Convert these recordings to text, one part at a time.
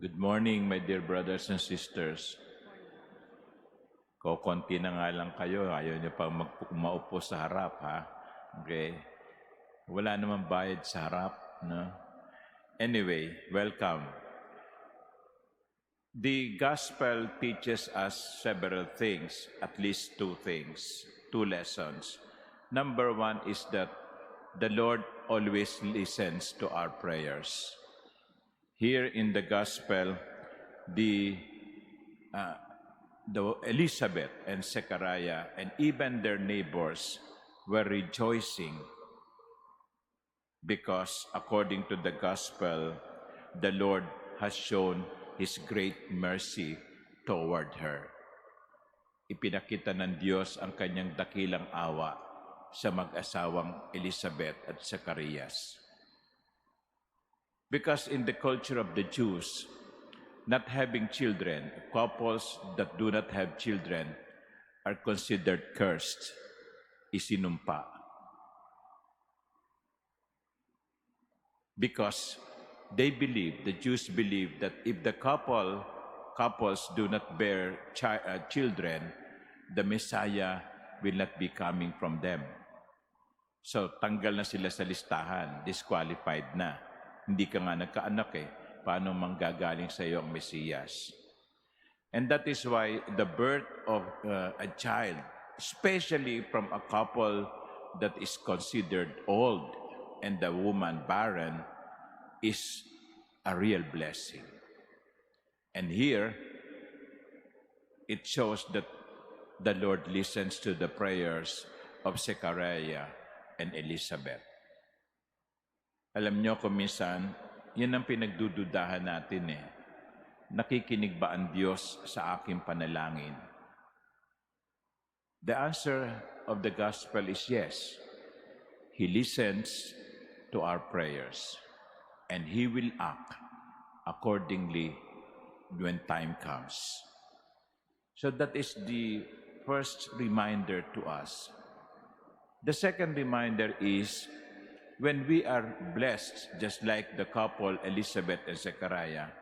Good morning, my dear brothers and sisters. Kokonti na nga lang kayo, ayaw niyo pa maupo sa harap, ha? Okay? Wala namang bayad sa harap, no? Anyway, welcome. The gospel teaches us several things, at least two things, two lessons. Number one is that the Lord always listens to our prayers. Here in the gospel, the Elizabeth and Zechariah and even their neighbors were rejoicing because according to the gospel, the Lord has shown His great mercy toward her. Ipinakita ng Diyos ang kanyang dakilang awa sa mag-asawang Elizabeth at Zacharias. Because in the culture of the Jews, not having children, couples that do not have children are considered cursed, isinumpa. Because they believe, the Jews believe that if the couples do not bear children, the Messiah will not be coming from them. So tanggal na sila sa listahan, disqualified na. Hindi ka nga nagkaanak eh. Paano manggagaling sa iyo ang Mesiyas? And that is why the birth of a child, especially from a couple that is considered old and the woman barren, is a real blessing. And here, it shows that the Lord listens to the prayers of Zechariah and Elizabeth. Alam nyo kung minsan, yan ang pinagdududahan natin eh. Nakikinig ba ang Diyos sa aking panalangin? The answer of the gospel is yes. He listens to our prayers and He will act accordingly when time comes. So that is the first reminder to us. The second reminder is when we are blessed, just like the couple Elizabeth and Zechariah,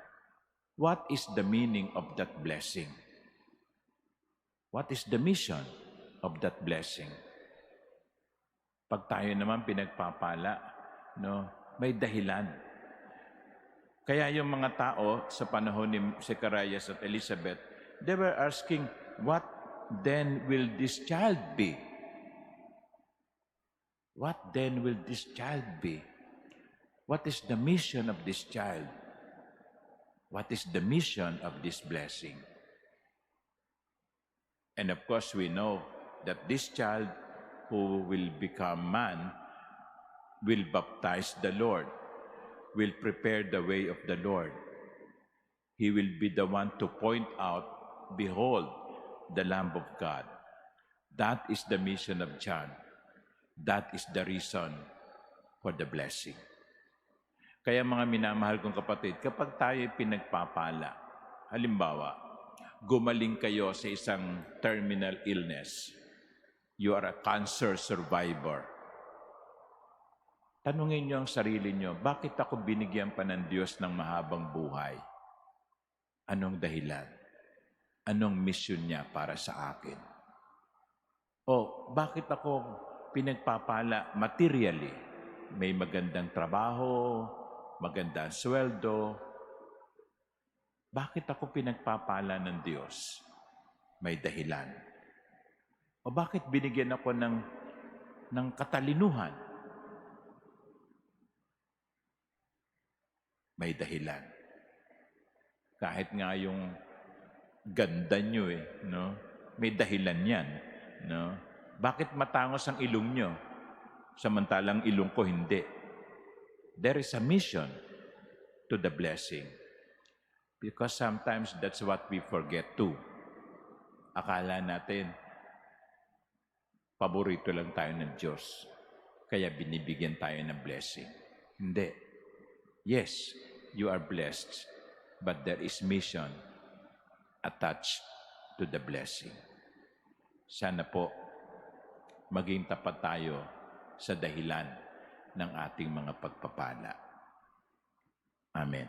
what is the meaning of that blessing? What is the mission of that blessing? Pag tayo naman pinagpapala, no, may dahilan. Kaya yung mga tao sa panahon ni Zechariah at Elizabeth, they were asking, what then will this child be? What then will this child be? What is the mission of this child? What is the mission of this blessing? And of course, we know that this child who will become man will baptize the Lord, will prepare the way of the Lord. He will be the one to point out, behold, the Lamb of God. That is the mission of John. That is the reason for the blessing. Kaya mga minamahal kong kapatid, kapag tayo pinagpapala, halimbawa, gumaling kayo sa isang terminal illness, you are a cancer survivor. Tanungin niyo ang sarili niyo, bakit ako binigyan pa ng Diyos ng mahabang buhay? Anong dahilan? Anong mission niya para sa akin? O bakit ako pinagpapala materially? May magandang trabaho, magandang sweldo. Bakit ako pinagpapala ng Diyos? May dahilan. O bakit binigyan ako ng katalinuhan? May dahilan. Kahit nga yung ganda nyo no? May dahilan yan, no? Bakit matangos ang ilong nyo? Samantalang ilong ko hindi. There is a mission to the blessing. Because sometimes that's what we forget too. Akala natin, paborito lang tayo ng Diyos. Kaya binibigyan tayo ng blessing. Hindi. Yes, you are blessed. But there is mission attached to the blessing. Sana po, maging tapat tayo sa dahilan ng ating mga pagpapala. Amen.